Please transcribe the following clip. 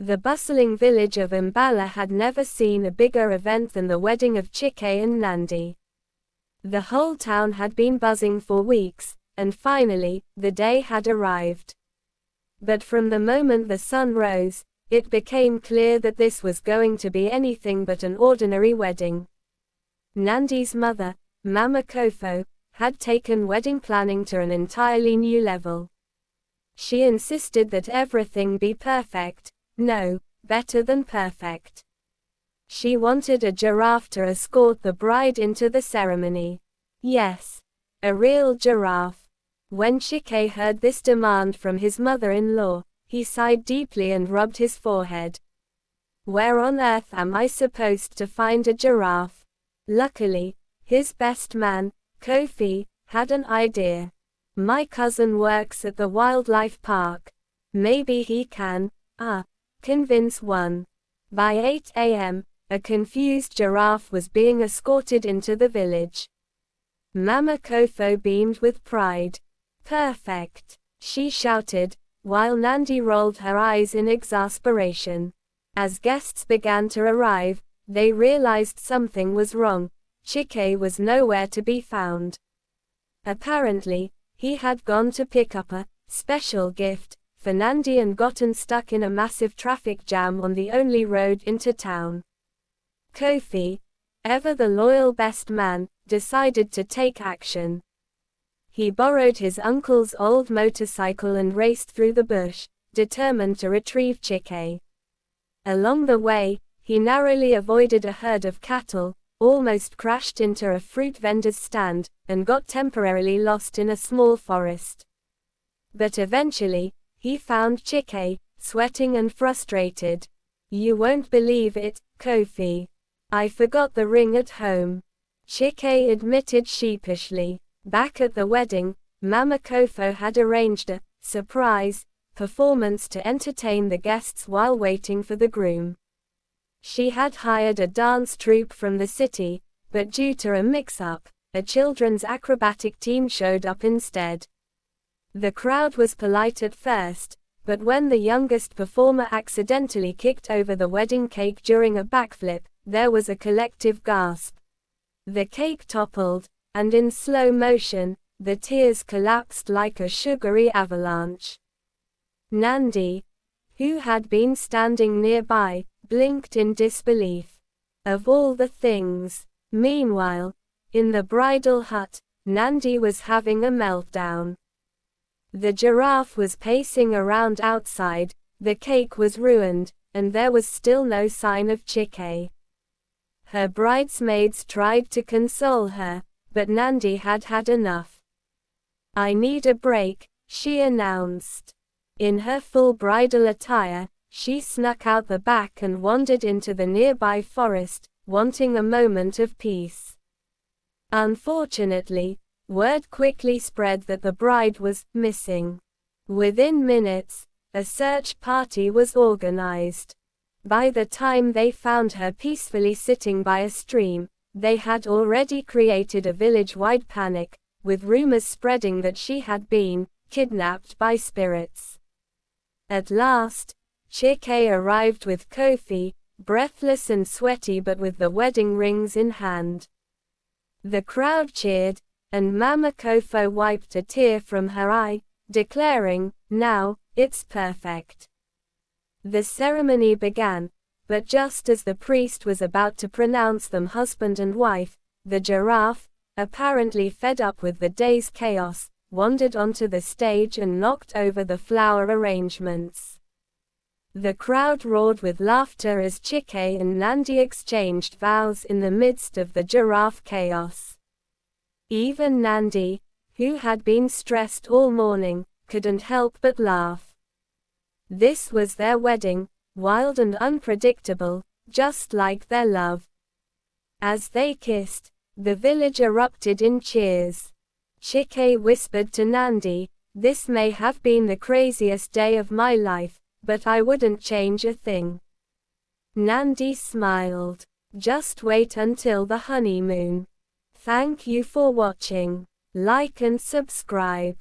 The bustling village of Umballa had never seen a bigger event than the wedding of Chike and Nandi. The whole town had been buzzing for weeks, and finally, the day had arrived. But from the moment the sun rose, it became clear that this was going to be anything but an ordinary wedding. Nandi's mother, Mama Kofo, had taken wedding planning to an entirely new level. She insisted that everything be perfect, no, better than perfect. She wanted a giraffe to escort the bride into the ceremony. Yes, a real giraffe. When Chike heard this demand from his mother-in-law, he sighed deeply and rubbed his forehead. Where on earth am I supposed to find a giraffe? Luckily, his best man, Kofi, had an idea. My cousin works at the wildlife park. Maybe he can, convince one. By 8 a.m., a confused giraffe was being escorted into the village. Mama Kofo beamed with pride. Perfect, she shouted, while Nandi rolled her eyes in exasperation. As guests began to arrive, they realized something was wrong. Chike was nowhere to be found. Apparently, he had gone to pick up a special gift for Nandi and gotten stuck in a massive traffic jam on the only road into town. Kofi, ever the loyal best man, decided to take action. He borrowed his uncle's old motorcycle and raced through the bush, determined to retrieve Chike. Along the way, he narrowly avoided a herd of cattle, almost crashed into a fruit vendor's stand, and got temporarily lost in a small forest. But eventually, he found Chike, sweating and frustrated. You won't believe it, Kofi. I forgot the ring at home. Chike admitted sheepishly. Back at the wedding, Mama Kofo had arranged a surprise performance to entertain the guests while waiting for the groom. She had hired a dance troupe from the city, but due to a mix-up, a children's acrobatic team showed up instead. The crowd was polite at first, but when the youngest performer accidentally kicked over the wedding cake during a backflip, there was a collective gasp. The cake toppled, and in slow motion, the tears collapsed like a sugary avalanche. Nandi, who had been standing nearby, blinked in disbelief. Of all the things. Meanwhile, in the bridal hut, Nandi was having a meltdown. The giraffe was pacing around outside, the cake was ruined, and there was still no sign of Chike. Her bridesmaids tried to console her, but Nandi had had enough. I need a break, she announced. In her full bridal attire, she snuck out the back and wandered into the nearby forest, wanting a moment of peace. Unfortunately, word quickly spread that the bride was missing. Within minutes, a search party was organized. By the time they found her peacefully sitting by a stream, they had already created a village-wide panic, with rumors spreading that she had been kidnapped by spirits. At last, Chike arrived with Kofi, breathless and sweaty but with the wedding rings in hand. The crowd cheered, and Mama Kofo wiped a tear from her eye, declaring, "Now, it's perfect." The ceremony began, but just as the priest was about to pronounce them husband and wife, the giraffe, apparently fed up with the day's chaos, wandered onto the stage and knocked over the flower arrangements. The crowd roared with laughter as Chike and Nandi exchanged vows in the midst of the giraffe chaos. Even Nandi, who had been stressed all morning, couldn't help but laugh. This was their wedding, wild and unpredictable, just like their love. As they kissed, the village erupted in cheers. Chike whispered to Nandi, "This may have been the craziest day of my life, but I wouldn't change a thing." Nandi smiled. Just wait until the honeymoon. Thank you for watching. Like and subscribe.